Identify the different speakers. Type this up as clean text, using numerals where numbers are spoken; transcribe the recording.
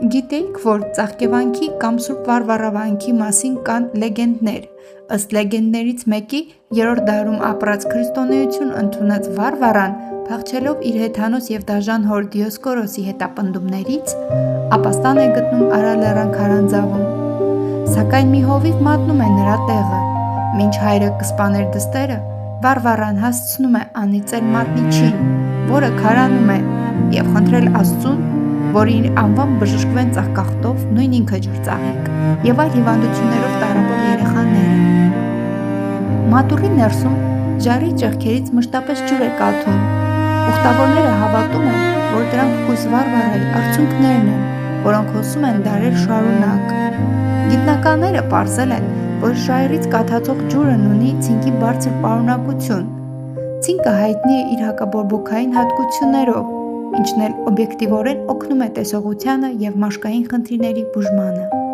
Speaker 1: Գիտեիք, որ Ծաղկևանքի կամ Սուրբ Վարվառավանքի մասին կան լեգենդներ։ Ըստ լեգենդներից մեկի, 3-րդ դարում ապրած քրիստոնեություն ընդունած Վարվառան, փախչելով իր հեթանոս և դաժան հոր Դիոսկորոսի հետապնդումներից, ապաստան է գտնում Արալեռան քարանձավում։ Սակայն մի հովիվ մատնում է նրա տեղը։ Մինչ հայրը կսպաներ դստերը, Վարվառան հասցնում է անիծել մատնիչին, որը քարանում է, և խնդրել Աստծուն, որ իր անվամբ բժշկվեն ծաղկախտով նույն ինքը ջրծաղիկ և այլ հիվանդություններով տառապող երեխաները։ Մատուռի ներսում ժայռի ճեղքերից մշտապես ջուր է կաթում։ Ուխտավորները հավատում են, որ դրանք կույս Վարվառայի արցունքներն են, որոնք հոսում են դարեր շարունակ։ Գիտնականները պարզել են, որ ժայռից կաթածող ջուրն ունի ցինկի բարձր պարունակություն։ Ցինկը հայտնի է իր հակաբորբոքային հատկություններով, ինչն էլ օբյեկտիվորեն օգնում է տեսողությանը և մաշկային խնդիրների բուժմանը։